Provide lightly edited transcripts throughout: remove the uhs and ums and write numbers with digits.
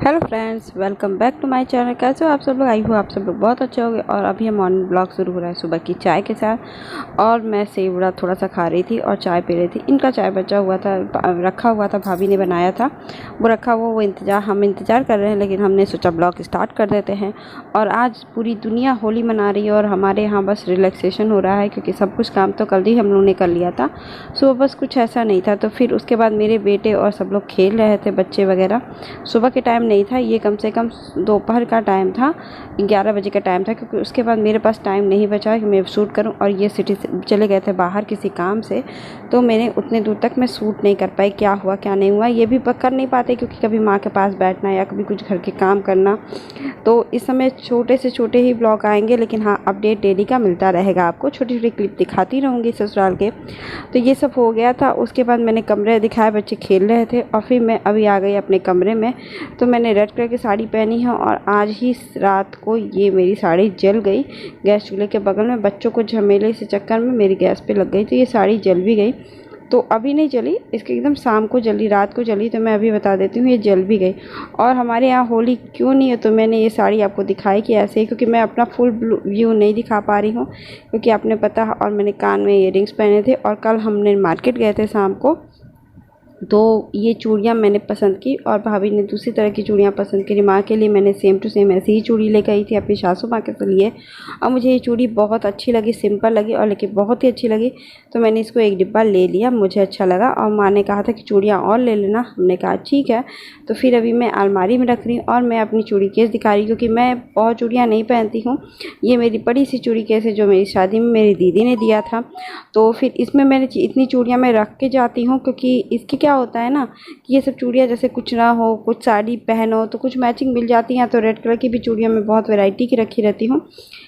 Hello friends, welcome back to my channel. कैसे हो आप सब लोग? आई हो आप सब लोग बहुत अच्छे होंगे। और अभी हम मॉर्निंग ब्लॉग शुरू हो रहा है सुबह की चाय के साथ। और मैं सेवड़ा थोड़ा सा खा रही थी और चाय पी रही थी। इनका चाय बचा हुआ था, रखा हुआ था, भाभी ने बनाया था, वो रखा हुआ, वो हम इंतज़ार कर रहे हैं, लेकिन हमने सोचा ब्लॉग स्टार्ट कर देते हैं। और आज पूरी दुनिया होली मना रही है और हमारे यहाँ बस रिलैक्सेशन हो रहा है, क्योंकि सब कुछ काम तो कल ही हम लोगों ने कर लिया था। सुबह बस कुछ ऐसा नहीं था। तो फिर उसके बाद मेरे बेटे और सब लोग खेल रहे थे, बच्चे वगैरह। सुबह के टाइम नहीं था ये, कम से कम दोपहर का टाइम था, 11 बजे का टाइम था, क्योंकि उसके बाद मेरे पास टाइम नहीं बचा कि मैं शूट करूं। और ये सिटी से चले गए थे बाहर किसी काम से, तो मैंने उतने दूर तक मैं शूट नहीं कर पाई। क्या हुआ क्या नहीं हुआ ये भी कर नहीं पाते, क्योंकि कभी माँ के पास बैठना या कभी कुछ घर के काम करना। तो इस समय छोटे से छोटे ही ब्लॉग आएंगे, लेकिन हाँ, अपडेट डेली का मिलता रहेगा आपको। छोटी छोटी क्लिप दिखाती रहूँगी ससुराल के। तो ये सब हो गया था। उसके बाद मैंने कमरे दिखाए, बच्चे खेल रहे थे, और फिर मैं अभी आ गई अपने कमरे में। तो मैंने रेड कलर की साड़ी पहनी है, और आज ही रात को ये मेरी साड़ी जल गई गैस चूल्हे के बगल में। बच्चों को झमेले से चक्कर में मेरी गैस पे लग गई, तो ये साड़ी जल भी गई। तो अभी नहीं जली, इसके एकदम शाम को जली, रात को जली। तो मैं अभी बता देती हूँ, ये जल भी गई। और हमारे यहाँ होली क्यों नहीं है, तो मैंने ये साड़ी आपको दिखाई कि ऐसे ही, क्योंकि मैं अपना फुल व्यू नहीं दिखा पा रही हूँ, क्योंकि आपने पता है। और मैंने कान में इयररिंग्स पहने थे, और कल हमने मार्केट गए थे शाम को, तो ये चूड़ियाँ मैंने पसंद की, और भाभी ने दूसरी तरह की चूड़ियाँ पसंद करी। माँ के लिए मैंने सेम टू सेम ऐसी ही चूड़ी लेकर आई थी अपनी सासू माँ के लिए। और मुझे ये चूड़ी बहुत अच्छी लगी, सिंपल लगी, और लेकिन बहुत ही अच्छी लगी। तो मैंने इसको एक डिब्बा ले लिया, मुझे अच्छा लगा। और माँ ने कहा था कि चूड़ियाँ और ले लेना, हमने कहा ठीक है। तो फिर अभी मैं अलमारी में रख रही हूँ, और मैं अपनी चूड़ी केस दिखा रही हूँ, क्योंकि मैं बहुत चूड़ियाँ नहीं पहनती हूँ। ये मेरी बड़ी सी चूड़ी केस है, जो मेरी शादी में मेरी दीदी ने दिया था। तो फिर इसमें मैंने इतनी चूड़ियाँ मैं रख के जाती हूँ, क्योंकि इसकी क्या होता है ना, कि ये सब चूड़ियाँ जैसे कुछ ना हो, कुछ साड़ी पहनो तो कुछ मैचिंग मिल जाती हैं। तो रेड कलर की भी चूड़ियाँ मैं बहुत वैरायटी की रखी रहती हूँ,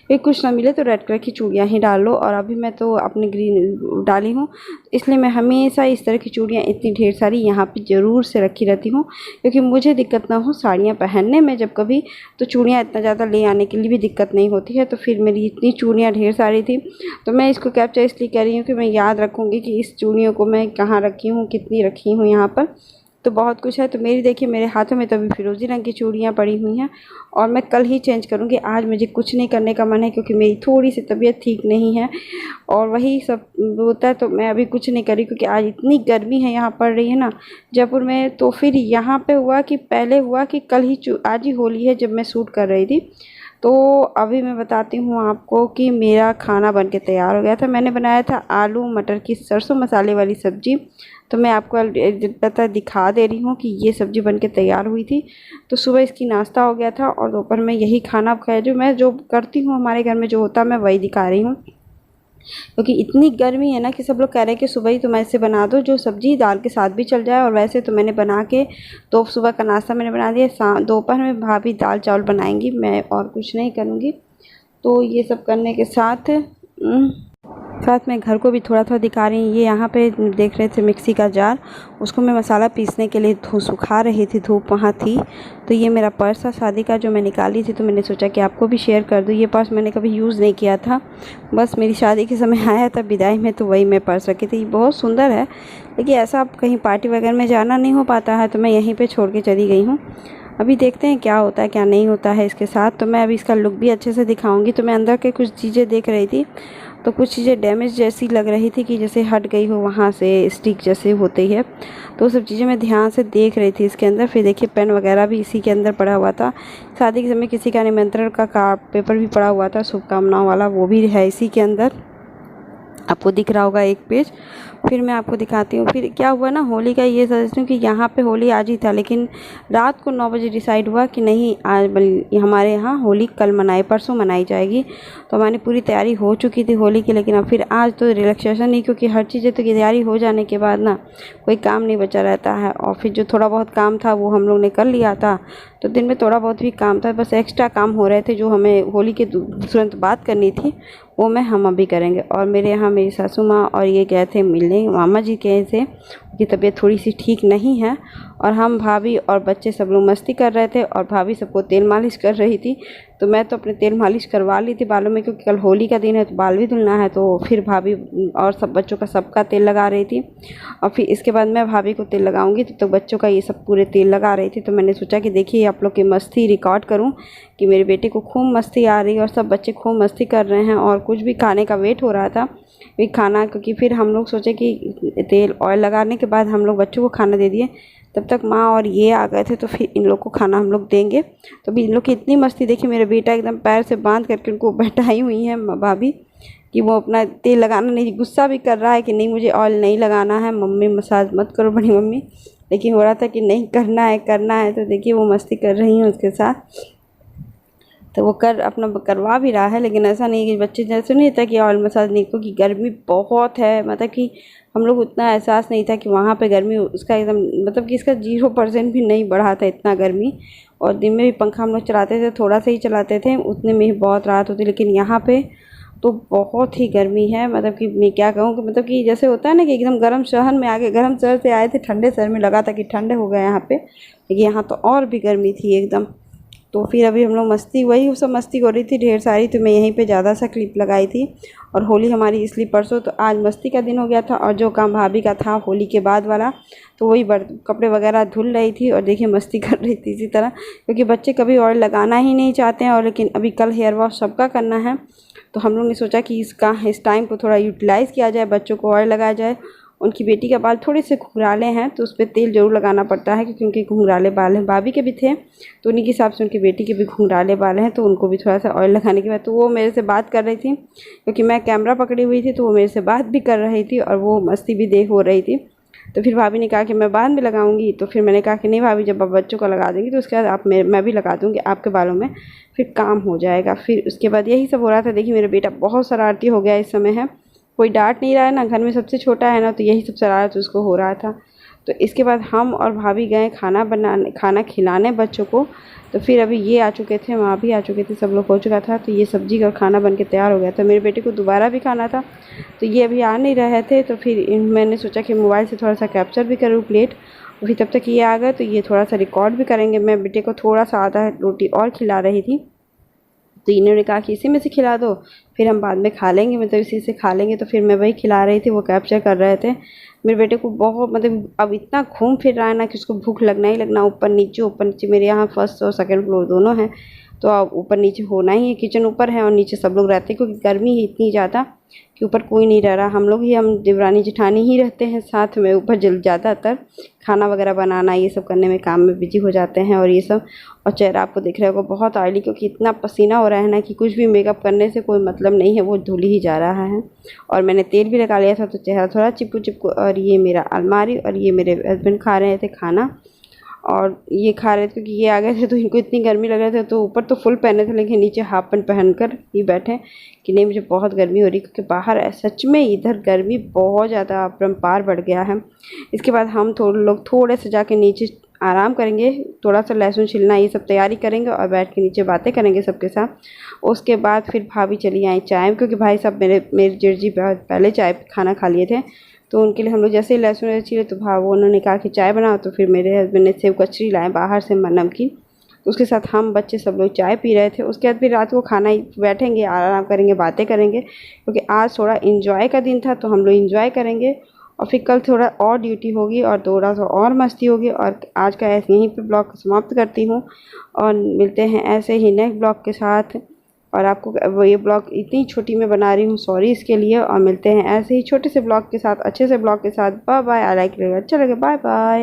फिर कुछ ना मिले तो रेड कलर की चूड़ियाँ ही डाल लो। और अभी मैं तो अपनी ग्रीन डाली हूँ, इसलिए मैं हमेशा इस तरह की चूड़ियाँ इतनी ढेर सारी यहाँ पे ज़रूर से रखी रहती हूँ, क्योंकि मुझे दिक्कत ना हो साड़ियाँ पहनने में जब कभी। तो चूड़ियाँ इतना ज़्यादा ले आने के लिए भी दिक्कत नहीं होती है। तो फिर मेरी इतनी चूड़ियाँ ढेर सारी थी, तो मैं इसको कैप्चर इसलिए कर रही हूँ कि मैं याद रखूँगी कि इस चूड़ियों को मैं कहाँ रखी हूँ, कितनी रखी हूँ यहाँ पर। तो बहुत कुछ है। तो मेरी देखिए, मेरे हाथों में तो अभी फिरोजी रंग की चूड़ियाँ पड़ी हुई हैं, और मैं कल ही चेंज करूँगी। आज मुझे कुछ नहीं करने का मन है, क्योंकि मेरी थोड़ी सी तबीयत ठीक नहीं है, और वही सब होता है। तो मैं अभी कुछ नहीं करी, क्योंकि आज इतनी गर्मी है यहाँ पड़ रही है ना जयपुर में। तो फिर यहाँ पे हुआ कि पहले हुआ कि कल ही आज ही होली है, जब मैं शूट कर रही थी। तो अभी मैं बताती हूँ आपको कि मेरा खाना बन के तैयार हो गया था। मैंने बनाया था आलू मटर की सरसों मसाले वाली सब्ज़ी। तो मैं आपको पता दिखा दे रही हूँ कि ये सब्ज़ी बन के तैयार हुई थी। तो सुबह इसकी नाश्ता हो गया था, और दोपहर में यही खाना खाया। जो करती हूँ हमारे घर में जो होता है, मैं वही दिखा रही हूँ, क्योंकि इतनी गर्मी है ना कि सब लोग कह रहे हैं कि सुबह ही तुम ऐसे बना दो जो सब्ज़ी दाल के साथ भी चल जाए। और वैसे तो मैंने बना के, तो सुबह का नाश्ता मैंने बना दिया। दोपहर में भाभी दाल चावल बनाएंगी, मैं और कुछ नहीं करूँगी। तो ये सब करने के साथ में घर को भी थोड़ा थोड़ा दिखा रही हूँ। ये यहाँ पे देख रहे थे मिक्सी का जार, उसको मैं मसाला पीसने के लिए सुखा रही थी, धूप वहाँ थी। तो ये मेरा पर्स था शादी का, जो मैं निकाली थी। तो मैंने सोचा कि आपको भी शेयर कर दूँ। ये पर्स मैंने कभी यूज़ नहीं किया था, बस मेरी शादी के समय आया था विदाई में, तो वही मैं पर्स रखी थी। बहुत सुंदर है, लेकिन ऐसा कहीं पार्टी वगैरह में जाना नहीं हो पाता है, तो मैं यहीं पर छोड़ के चली गई हूँ। अभी देखते हैं क्या होता है क्या नहीं होता है इसके साथ। तो मैं अभी इसका लुक भी अच्छे से दिखाऊंगी। तो मैं अंदर के कुछ चीज़ें देख रही थी, तो कुछ चीज़ें डैमेज जैसी लग रही थी, कि जैसे हट गई हो, वहाँ से स्टिक जैसे होती है। तो वो सब चीज़ें मैं ध्यान से देख रही थी इसके अंदर। फिर देखिए पेन वगैरह भी इसी के अंदर पड़ा हुआ था। शादी के समय किसी का निमंत्रण का कार्ड पेपर भी पड़ा हुआ था, शुभकामनाओं वाला, वो भी है इसी के अंदर। आपको दिख रहा होगा एक पेज। फिर मैं आपको दिखाती हूँ फिर क्या हुआ ना होली का। ये सोचती हूँ कि यहाँ पे होली आज ही था, लेकिन रात को 9 बजे डिसाइड हुआ कि नहीं, आज हमारे यहाँ होली कल परसों मनाई जाएगी। तो हमारी पूरी तैयारी हो चुकी थी होली की, लेकिन अब फिर आज तो रिलैक्सेशन नहीं, क्योंकि हर चीज़ें तो की तैयारी हो जाने के बाद ना कोई काम नहीं बचा रहता है। और फिर जो थोड़ा बहुत काम था वो हम लोग ने कर लिया था। तो दिन में थोड़ा बहुत भी काम था, बस एक्स्ट्रा काम हो रहे थे जो हमें होली के तुरंत बात करनी थी, वो हम अभी करेंगे। और मेरे यहाँ मेरी सासू माँ और ये गए थे मिलने पहले मामा जी के से की तबीयत थोड़ी सी ठीक नहीं है, और हम भाभी और बच्चे सब लोग मस्ती कर रहे थे और भाभी सबको तेल मालिश कर रही थी। तो मैं तो अपने तेल मालिश करवा ली थी बालों में, क्योंकि कल होली का दिन है तो बाल भी धुलना है। तो फिर भाभी और सब बच्चों का सबका तेल लगा रही थी, और फिर इसके बाद मैं भाभी को तेल लगाऊंगी तो बच्चों का ये सब पूरे तेल लगा रही थी। तो मैंने सोचा कि देखिए आप लोग की मस्ती रिकॉर्ड करूं कि मेरे बेटे को खूब मस्ती आ रही है और सब बच्चे खूब मस्ती कर रहे हैं, और कुछ भी खाने का वेट हो रहा था भी खाना, क्योंकि फिर हम लोग सोचे कि तेल ऑयल लगाने के बाद हम लोग बच्चों को खाना दे दिए, तब तक माँ और ये आ गए थे तो फिर इन लोग को खाना हम लोग देंगे। तो अभी इन लोग की इतनी मस्ती देखी, मेरा बेटा एकदम पैर से बांध करके उनको बैठाई हुई है भाभी कि वो अपना तेल लगाना नहीं, गुस्सा भी कर रहा है कि नहीं मुझे ऑयल नहीं लगाना है, मम्मी मसाज मत करो बड़ी मम्मी, लेकिन हो रहा था कि नहीं करना है। तो देखिए वो मस्ती कर रही हैं उसके साथ, तो वो अपना करवा भी रहा है। लेकिन ऐसा नहीं कि बच्चे जैसे नहीं था कि ऑयल मसाज नहीं, क्योंकि गर्मी बहुत है, मतलब कि हम लोग उतना एहसास नहीं था कि वहाँ पे गर्मी उसका एकदम, मतलब कि इसका 0% भी नहीं बढ़ा था इतना गर्मी। और दिन में भी पंखा हम लोग चलाते थे, थोड़ा सा ही चलाते थे, उतने में ही बहुत राहत होती। लेकिन यहाँ पे तो बहुत ही गर्मी है, मतलब कि मैं क्या कहूँ कि मतलब कि जैसे होता है ना कि एकदम गर्म शहर में आके, गर्म शहर से आए थे ठंडे शहर में, लगा था कि ठंडे हो गए यहाँ पे, लेकिन यहाँ तो और भी गर्मी थी एकदम। तो फिर अभी हम लोग मस्ती, वही सब मस्ती हो रही थी ढेर सारी, तो मैं यहीं पे ज़्यादा सा क्लिप लगाई थी। और होली हमारी इसलिए परसों, तो आज मस्ती का दिन हो गया था, और जो काम भाभी का था होली के बाद वाला, तो वही कपड़े वगैरह धुल रही थी और देखिए मस्ती कर रही थी इसी तरह, क्योंकि बच्चे कभी ऑयल लगाना ही नहीं चाहते हैं। और लेकिन अभी कल हेयर वॉश सबका करना है, तो हम लोग ने सोचा कि इस टाइम को थोड़ा यूटिलाइज़ किया जाए, बच्चों को ऑयल लगाया जाए। उनकी बेटी का बाल थोड़े से घुंघराले हैं तो उस पर तेल ज़रूर लगाना पड़ता है, क्योंकि उनके घुंघराले बाल हैं, भाभी के भी थे तो उन्हीं के हिसाब से उनकी बेटी के भी घुंघराले बाल हैं, तो उनको भी थोड़ा सा ऑयल लगाने के बाद, तो वो मेरे से बात कर रही थी, क्योंकि मैं कैमरा पकड़ी हुई थी, तो वो मेरे से बात भी कर रही थी और वो मस्ती भी हो रही थी। तो फिर भाभी ने कहा कि मैं बाद में लगाऊंगी, तो फिर मैंने कहा कि नहीं भाभी, जब आप बच्चों को लगा देंगी तो उसके बाद मैं भी लगा दूंगी आपके बालों में, फिर काम हो जाएगा। फिर उसके बाद यही सब हो रहा था। देखिए मेरा बेटा बहुत शरारती हो गया इस समय है, कोई डांट नहीं रहा है ना, घर में सबसे छोटा है ना, तो यही सब शरारत उसको हो रहा था। तो इसके बाद हम और भाभी गए खाना खिलाने बच्चों को। तो फिर अभी ये आ चुके थे, वहाँ भी आ चुके थे, सब लोग हो चुका था, तो ये सब्जी और खाना बन के तैयार हो गया था। मेरे बेटे को दोबारा भी खाना था, तो ये अभी आ नहीं रहे थे, तो फिर मैंने सोचा कि मोबाइल से थोड़ा सा कैप्चर भी करूँ प्लेट, फिर तब तक ये आ गए तो ये थोड़ा सा रिकॉर्ड भी करेंगे। मैं बेटे को थोड़ा सा आधा रोटी और खिला रही थी, तो इन्होंने कहा कि इसी में से खिला दो, फिर हम बाद में खा लेंगे, मतलब इसी से खा लेंगे। तो फिर मैं वही खिला रही थी, वो कैप्चर कर रहे थे। मेरे बेटे को बहुत, मतलब अब इतना घूम फिर रहा है ना कि उसको भूख लगना ही लगना, ऊपर नीचे मेरे यहाँ फर्स्ट और सेकंड फ्लोर दोनों हैं, तो अब ऊपर नीचे होना ही है। किचन ऊपर है और नीचे सब लोग रहते हैं, क्योंकि गर्मी ही इतनी ज़्यादा कि ऊपर कोई नहीं रह रहा, हम देवरानी जेठानी ही रहते हैं साथ में। ऊपर ज़्यादातर खाना वगैरह बनाना ये सब करने में, काम में बिजी हो जाते हैं और ये सब। और चेहरा आपको दिख रहा होगा बहुत ऑयली, क्योंकि इतना पसीना हो रहा है ना कि कुछ भी मेकअप करने से कोई मतलब नहीं है, वो धुल ही जा रहा है। और मैंने तेल भी लगा लिया था, तो चेहरा थोड़ा चिपकू। और ये मेरा अलमारी, और ये मेरे हस्बैंड खा रहे थे खाना, और ये खा रहे थे क्योंकि ये आ गए थे तो इनको इतनी गर्मी लग रही थी, तो ऊपर तो फुल पहने थे लेकिन नीचे हाफ पैंट पहन कर ही बैठे कि नहीं मुझे बहुत गर्मी हो रही, क्योंकि बाहर सच में इधर गर्मी बहुत ज़्यादा अपरंपार बढ़ गया है। इसके बाद हम थोड़े से जाके नीचे आराम करेंगे, थोड़ा सा लहसुन छिलना ये सब तैयारी करेंगे और बैठ के नीचे बातें करेंगे सबके साथ। उसके बाद फिर भाभी चली आई चाय, क्योंकि भाई साहब मेरे जेठ जी पहले चाय खाना खा लिए थे, तो उनके लिए हम लोग जैसे ही लहसुन छिले तो उन्होंने कहा कि चाय बनाओ, तो फिर मेरे हस्बैंड ने सेव कचरी लाए बाहर से नमकीन, तो उसके साथ हम बच्चे सब लोग चाय पी रहे थे। उसके बाद फिर रात को खाना ही बैठेंगे, आराम करेंगे, बातें करेंगे, क्योंकि आज थोड़ा इंजॉय का दिन था, तो हम लोग इंजॉय करेंगे। और फिर कल थोड़ा और ड्यूटी होगी और थोड़ा सा और मस्ती होगी। और आज का ऐसे यहीं पे ब्लॉग समाप्त करती हूँ, और मिलते हैं ऐसे ही नेक्स्ट ब्लॉग के साथ। और आपको ये ब्लॉग इतनी छोटी मैं बना रही हूँ, सॉरी इसके लिए। और मिलते हैं ऐसे ही छोटे से ब्लॉग के साथ, अच्छे से ब्लॉग के साथ। Bye bye. आई लाइक, अच्छा लगे, बाय बाय।